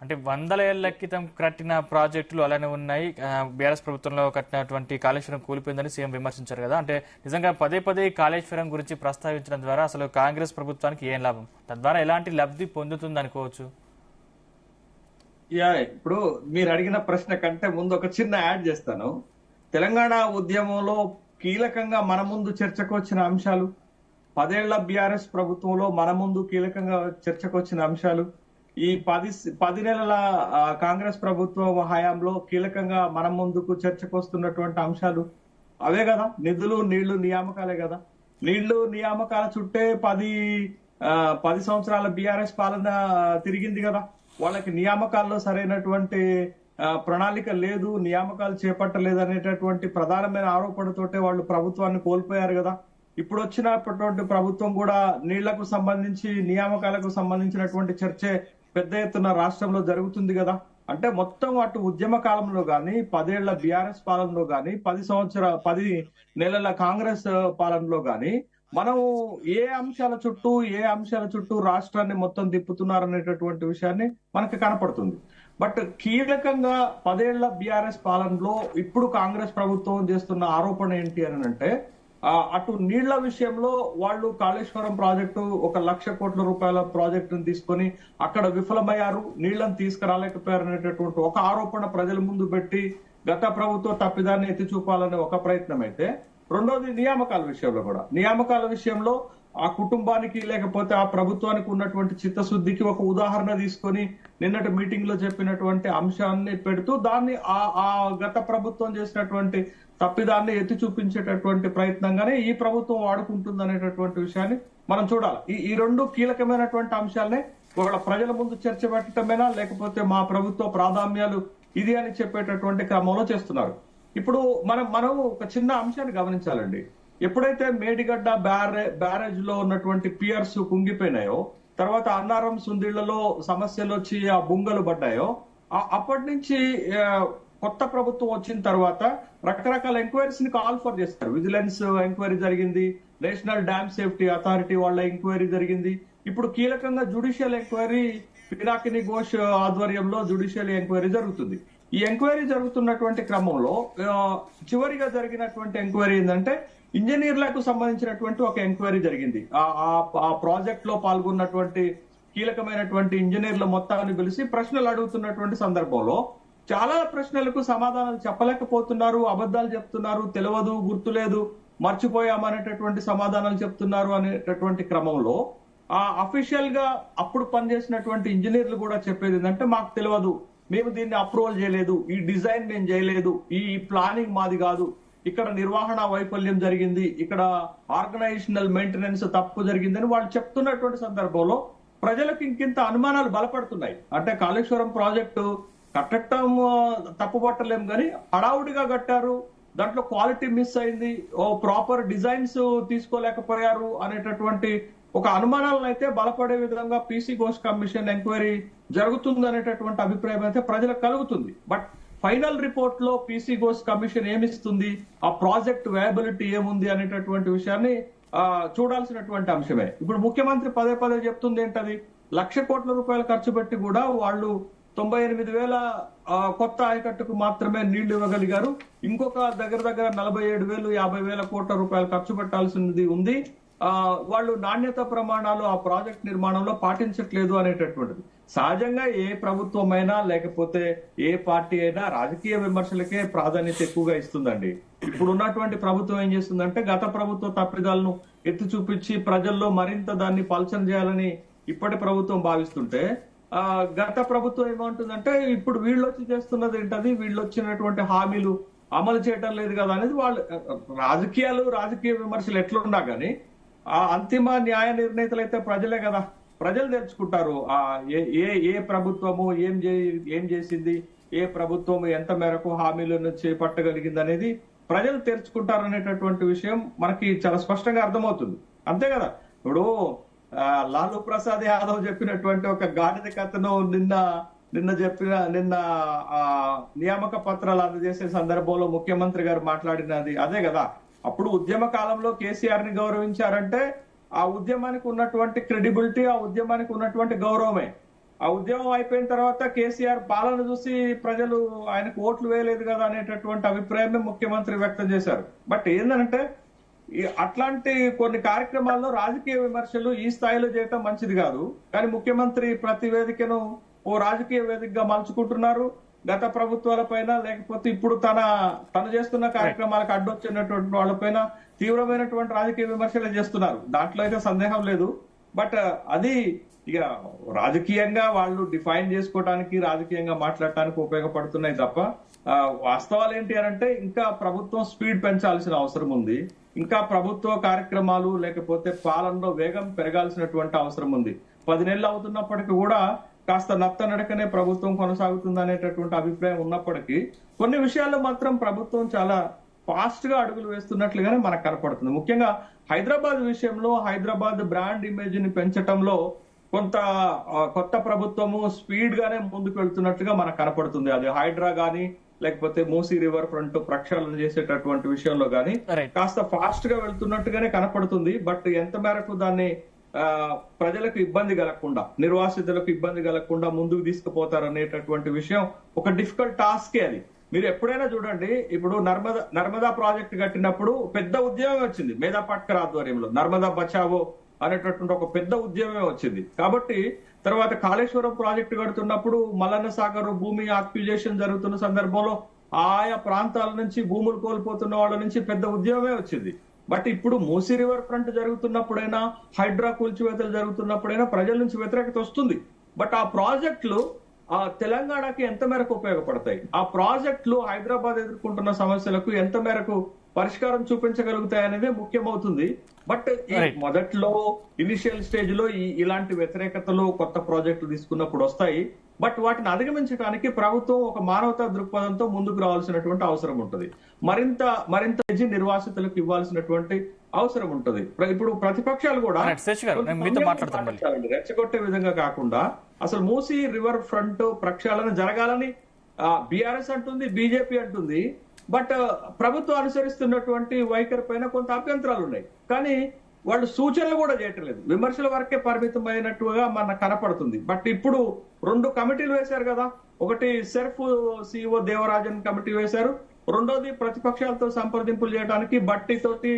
అంటే వందల ఏళ్ల క్రితం కట్టిన ప్రాజెక్టులు అలానే ఉన్నాయి. బీఆర్ఎస్ ప్రభుత్వంలో కట్టినటువంటి కాళేశ్వరం కూలిపోయిందని సీఎం విమర్శించారు కదా. అంటే నిజంగా పదే పదే కాళేశ్వరం గురించి ప్రస్తావించడం ద్వారా అసలు కాంగ్రెస్ ప్రభుత్వానికి ఏం లాభం, తద్వారా ఎలాంటి లబ్ధి పొందుతుంది అనుకోవచ్చు? ఇప్పుడు మీరు అడిగిన ప్రశ్న కంటే ముందు ఒక చిన్న యాడ్ చేస్తాను. తెలంగాణ ఉద్యమంలో కీలకంగా మన ముందు చర్చకు వచ్చిన అంశాలు, 10 ఏళ్ల బీఆర్ఎస్ ప్రభుత్వంలో మన ముందు కీలకంగా చర్చకు వచ్చిన అంశాలు, ఈ 10 నెలల కాంగ్రెస్ ప్రభుత్వం హయాంలో కీలకంగా మన ముందుకు చర్చకు వస్తున్నటువంటి అంశాలు అవే కదా. నిధులు, నీళ్లు, నియామకాలే కదా. నీళ్లు నియామకాల చుట్టే 10 సంవత్సరాల బీఆర్ఎస్ పాలన తిరిగింది కదా. వాళ్ళకి నియామకాల్లో సరైనటువంటి ప్రణాళిక లేదు, నియామకాలు చేపట్టలేదు అనేటటువంటి ప్రధానమైన ఆరోపణతోటే వాళ్ళు ప్రభుత్వాన్ని కోల్పోయారు కదా. ఇప్పుడు వచ్చినటువంటి ప్రభుత్వం కూడా నీళ్లకు సంబంధించి, నియామకాలకు సంబంధించినటువంటి చర్చే పెద్ద ఎత్తున రాష్ట్రంలో జరుగుతుంది కదా. అంటే మొత్తం అటు ఉద్యమ కాలంలో గాని, 10 ఏళ్ల బీఆర్ఎస్ పాలనలో గాని, 10 నెలల కాంగ్రెస్ పాలనలో గాని మనం ఏ అంశాల చుట్టూ రాష్ట్రాన్ని మొత్తం తిప్పుతున్నారనేటటువంటి విషయాన్ని మనకు కనపడుతుంది. బట్ కీలకంగా 10 ఏళ్ల బీఆర్ఎస్ పాలనలో ఇప్పుడు కాంగ్రెస్ ప్రభుత్వం చేస్తున్న ఆరోపణ ఏంటి అని అంటే, అటు నీళ్ల విషయంలో వాళ్ళు కాళేశ్వరం ప్రాజెక్టు 1,00,000 కోట్ల రూపాయల ప్రాజెక్టును తీసుకొని అక్కడ విఫలమయ్యారు, నీళ్లను తీసుకురాలేకపోయారు అనేటటువంటి ఒక ఆరోపణ ప్రజల ముందు పెట్టి గత ప్రభుత్వ తప్పిదాన్ని ఎత్తి చూపాలనే ఒక ప్రయత్నం అయితే, రెండోది నియామకాల విషయంలో ఆ కుటుంబానికి లేకపోతే ఆ ప్రభుత్వానికి ఉన్నటువంటి చిత్తశుద్ధికి ఒక ఉదాహరణ తీసుకొని నిన్నటి మీటింగ్ లో చెప్పినటువంటి అంశాన్ని పెడుతూ దాన్ని ఆ గత ప్రభుత్వం చేసినటువంటి తప్పిదాన్ని ఎత్తి చూపించేటటువంటి ప్రయత్నంగానే ఈ ప్రభుత్వం వాడుకుంటుంది అనేటటువంటి విషయాన్ని మనం చూడాలి. ఈ రెండు కీలకమైనటువంటి అంశాలనే వాళ్ళ ప్రజల ముందు చర్చ పెట్టడమేనా, లేకపోతే మా ప్రభుత్వ ప్రాధాన్యాలు ఇది అని చెప్పేటటువంటి క్రమంలో చేస్తున్నారు. ఇప్పుడు మనం ఒక చిన్న అంశాన్ని గమనించాలండి. ఎప్పుడైతే మేడిగడ్డ బ్యారేజ్ లో ఉన్నటువంటి పియర్స్ కుంగిపోయినాయో, తర్వాత అన్నారం సుందిళ్లలో సమస్యలు వచ్చి ఆ బుంగలు పడ్డాయో, అప్పటి నుంచి కొత్త ప్రభుత్వం వచ్చిన తర్వాత రకరకాల ఎంక్వైరీస్ ని కాల్ ఫర్ చేస్తారు. విజిలెన్స్ ఎంక్వైరీ జరిగింది, నేషనల్ డ్యామ్ సేఫ్టీ అథారిటీ వాళ్ళ ఎంక్వైరీ జరిగింది. ఇప్పుడు కీలకంగా జ్యుడిషియల్ ఎంక్వైరీ పినాకిని ఘోష్ ఆధ్వర్యంలో జ్యుడిషియల్ ఎంక్వైరీ జరుగుతుంది. ఈ ఎంక్వైరీ జరుగుతున్నటువంటి క్రమంలో చివరిగా జరిగినటువంటి ఎంక్వైరీ ఏంటంటే, ఇంజనీర్లకు సంబంధించినటువంటి ఒక ఎంక్వైరీ జరిగింది. ఆ ప్రాజెక్ట్ లో పాల్గొన్నటువంటి కీలకమైనటువంటి ఇంజనీర్ల మొత్తాన్ని పిలిచి ప్రశ్నలు అడుగుతున్నటువంటి సందర్భంలో చాలా ప్రశ్నలకు సమాధానాలు చెప్పలేకపోతున్నారు, అబద్ధాలు చెప్తున్నారు, తెలియదు, గుర్తులేదు, మర్చిపోయామనేటటువంటి సమాధానాలు చెప్తున్నారు అనేటటువంటి క్రమంలో అఫీషియల్ గా అప్పుడు పనిచేసినటువంటి ఇంజనీర్లు కూడా చెప్పేది ఏంటంటే, మాకు తెలియదు, మేము దీన్ని అప్రూవల్ చేయలేదు, ఈ డిజైన్ మేము చేయలేదు, ఈ ప్లానింగ్ మాది కాదు, ఇక్కడ నిర్వహణ వైఫల్యం జరిగింది, ఇక్కడ ఆర్గనైజేషనల్ మెయింటెనెన్స్ తప్పు జరిగిందని వాళ్ళు చెప్తున్నటువంటి సందర్భంలో ప్రజలకు ఇంకింత అనుమానాలు బలపడుతున్నాయి. అంటే కాళేశ్వరం ప్రాజెక్టు కట్టడం తప్పు పట్టలేం కానీ హడావుడిగా కట్టారు, దాంట్లో క్వాలిటీ మిస్ అయింది, ప్రాపర్ డిజైన్స్ తీసుకోలేకపోయారు అనేటటువంటి ఒక అనుమానాలను అయితే బలపడే విధంగా పీసీ ఘోష్ కమిషన్ ఎంక్వైరీ జరుగుతుంది అనేటటువంటి అభిప్రాయం అయితే ప్రజలకు కలుగుతుంది. బట్ ఫైనల్ రిపోర్ట్ లో పీసీ ఘోష్ కమిషన్ ఏమిస్తుంది, ఆ ప్రాజెక్ట్ వేయబిలిటీ ఏముంది అనేటటువంటి విషయాన్ని చూడాల్సినటువంటి అంశమే. ఇప్పుడు ముఖ్యమంత్రి పదే చెప్తుంది ఏంటది, 1,00,000 కోట్ల రూపాయలు ఖర్చు పెట్టి కూడా వాళ్ళు 98,000 కొత్త ఆయకట్టుకు మాత్రమే నీళ్లు ఇవ్వగలిగారు. ఇంకొక దగ్గర 47,000, 50,000 కోట్ల రూపాయలు ఖర్చు పెట్టాల్సింది ఉంది. వాళ్ళు నాణ్యత ప్రమాణాలు ఆ ప్రాజెక్ట్ నిర్మాణంలో పాటించట్లేదు అనేటటువంటిది. సహజంగా ఏ ప్రభుత్వం అయినా లేకపోతే ఏ పార్టీ అయినా రాజకీయ విమర్శలకే ప్రాధాన్యత ఎక్కువగా ఇస్తుందండి. ఇప్పుడు ఉన్నటువంటి ప్రభుత్వం ఏం చేస్తుందంటే, గత ప్రభుత్వ తప్పిదాలను ఎత్తి చూపించి ప్రజల్లో మరింత దాన్ని పలచన చేయాలని ఇప్పటి ప్రభుత్వం భావిస్తుంటే, గత ప్రభుత్వం ఏమంటుందంటే, ఇప్పుడు వీళ్ళు వచ్చి చేస్తున్నది ఏంటది, వీళ్ళు వచ్చినటువంటి హామీలు అమలు చేయటం లేదు కదా అనేది వాళ్ళు రాజకీయ విమర్శలు ఎట్లున్నా గానీ ఆ అంతిమ న్యాయ నిర్ణేతలు అయితే ప్రజలే కదా. ప్రజలు తెలుసుకుంటారు ఏ ప్రభుత్వము ఏం చేసింది, ఏ ప్రభుత్వం ఎంత మేరకు హామీలను చేపట్టగలిగింది అనేది ప్రజలు తెలుసుకుంటారు అనేటటువంటి విషయం మనకి చాలా స్పష్టంగా అర్థమవుతుంది. అంతే కదా. ఇప్పుడు లాలూ ప్రసాద్ యాదవ్ చెప్పినటువంటి ఒక గాడిద కథను నిన్న నియామక పత్రాలు అందజేసే సందర్భంలో ముఖ్యమంత్రి గారు మాట్లాడినది అదే కదా. అప్పుడు ఉద్యమ కాలంలో కేసీఆర్ ని గౌరవించారంటే ఆ ఉద్యమానికి ఉన్నటువంటి క్రెడిబిలిటీ, ఆ ఉద్యమానికి ఉన్నటువంటి గౌరవమే. ఆ ఉద్యమం అయిపోయిన తర్వాత కేసీఆర్ పాలన చూసి ప్రజలు ఆయనకు ఓట్లు వేయలేదు కదా అనేటటువంటి అభిప్రాయమే ముఖ్యమంత్రి వ్యక్తం చేశారు. బట్ ఏంటంటే అట్లాంటి కొన్ని కార్యక్రమాల్లో రాజకీయ విమర్శలు ఈ స్థాయిలో చేయటం మంచిది కాదు. కానీ ముఖ్యమంత్రి ప్రతి వేదికను ఓ రాజకీయ వేదికగా మలుచుకుంటున్నారు. గత ప్రభుత్వాల పైన లేకపోతే ఇప్పుడు తను చేస్తున్న కార్యక్రమాలకు అడ్డొచ్చినటువంటి వాళ్ళపైన తీవ్రమైనటువంటి రాజకీయ విమర్శలు చేస్తున్నారు. దాంట్లో అయితే సందేహం లేదు. బట్ అది ఇక రాజకీయంగా వాళ్ళు డిఫైన్ చేసుకోవడానికి, రాజకీయంగా మాట్లాడటానికి ఉపయోగపడుతున్నాయి తప్ప వాస్తవాలు ఏంటి అంటే ఇంకా ప్రభుత్వం స్పీడ్ పెంచాల్సిన అవసరం ఉంది. ఇంకా ప్రభుత్వ కార్యక్రమాలు లేకపోతే పాలనలో వేగం పెరగాల్సినటువంటి అవసరం ఉంది. 10 నెలలు అవుతున్నప్పటికీ కూడా కాస్త నత్తనడకనే ప్రభుత్వం కొనసాగుతుంది అనేటటువంటి అభిప్రాయం ఉన్నప్పటికీ కొన్ని విషయాల్లో మాత్రం ప్రభుత్వం చాలా ఫాస్ట్ గా అడుగులు వేస్తున్నట్లుగానే మనకు కనపడుతుంది. ముఖ్యంగా హైదరాబాద్ విషయంలో హైదరాబాద్ బ్రాండ్ ఇమేజ్ ని పెంచడంలో కొంత కొత్త ప్రభుత్వము స్పీడ్ గానే ముందుకు వెళ్తున్నట్లుగా మనకు కనపడుతుంది. అది హైడ్రా గానీ లేకపోతే మూసీ రివర్ ఫ్రంట్ ప్రక్షాళన చేసేటటువంటి విషయంలో గానీ కాస్త ఫాస్ట్ గా వెళ్తున్నట్టుగానే కనపడుతుంది. బట్ ఎంత మేరకు దాన్ని ప్రజలకు ఇబ్బంది కలగకుండా, నిర్వాసితులకు ఇబ్బంది కలగకుండా ముందుకు తీసుకుపోతారనేటటువంటి విషయం ఒక డిఫికల్ట్ టాస్కే అది. మీరు ఎప్పుడైనా చూడండి, ఇప్పుడు నర్మదా ప్రాజెక్ట్ కట్టినప్పుడు పెద్ద ఉద్యమం వచ్చింది మేధా పాట్కర్ ఆధ్వర్యంలో. నర్మదా బచావో అనేటటువంటి ఒక పెద్ద ఉద్యమమే వచ్చింది. కాబట్టి తర్వాత కాళేశ్వరం ప్రాజెక్టు కడుతున్నప్పుడు మల్లన్న సాగర్ భూమి ఆక్యుజేషన్ జరుగుతున్న సందర్భంలో ఆయా ప్రాంతాల నుంచి భూములు కోల్పోతున్న వాళ్ళ నుంచి పెద్ద ఉద్యమమే వచ్చింది. బట్ ఇప్పుడు మూసీ రివర్ ఫ్రంట్ జరుగుతున్నప్పుడైనా, హైడ్రా కూల్చివేతలు జరుగుతున్నప్పుడైనా ప్రజల నుంచి వ్యతిరేకత వస్తుంది. బట్ ఆ ప్రాజెక్టులు తెలంగాణకి ఎంత మేరకు ఉపయోగపడతాయి, ఆ ప్రాజెక్టులు హైదరాబాద్ ఎదుర్కొంటున్న సమస్యలకు ఎంత మేరకు పరిష్కారం చూపించగలుగుతాయి అనేది ముఖ్యమవుతుంది. బట్ ఈ మొదట్లో ఇనిషియల్ స్టేజ్ లో ఇలాంటి వ్యతిరేకతలు కొత్త ప్రాజెక్టులు తీసుకున్నప్పుడు వస్తాయి. బట్ వాటిని అధిగమించడానికి ప్రభుత్వం ఒక మానవతా దృక్పథంతో ముందుకు రావాల్సినటువంటి అవసరం ఉంటుంది. మరింత నిర్వాసితులకు ఇవ్వాల్సినటువంటి అవసరం ఉంటుంది. ఇప్పుడు ప్రతిపక్షాలు కూడా రెచ్చగొట్టే విధంగా కాకుండా అసలు మూసీ రివర్ ఫ్రంట్ ప్రక్షాళన జరగాలని బీఆర్ఎస్ అంటుంది, బీజేపీ అంటుంది. బట్ ప్రభుత్వం అనుసరిస్తున్నటువంటి వైఖరి పైన కొంత అభ్యంతరాలు ఉన్నాయి. కానీ వాళ్ళు సూచనలు కూడా చేయట్లేదు, విమర్శల వరకే పరిమితమైనట్టుగా మనకు కనపడుతుంది. బట్ ఇప్పుడు 2 కమిటీలు వేశారు కదా. ఒకటి సెర్ఫ్ సిఇఓ దేవరాజన్ కమిటీ వేశారు, రెండోది ప్రతిపక్షాలతో సంప్రదింపులు చేయడానికి బట్టితోటి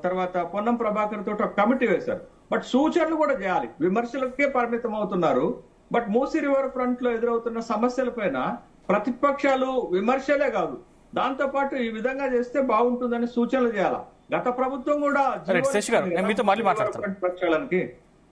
తర్వాత పొన్నం ప్రభాకర్ తోటి ఒక కమిటీ వేశారు. బట్ సూచనలు కూడా చేయాలి, విమర్శలకే పరిమితం అవుతున్నారు. బట్ మూసీ రివర్ ఫ్రంట్ లో ఎదురవుతున్న సమస్యల పైన ప్రతిపక్షాలు విమర్శలే కాదు, దాంతో పాటు ఈ విధంగా చేస్తే బాగుంటుందని సూచనలు చేయాలి. గత ప్రభుత్వం కూడా ప్రక్షాళనకి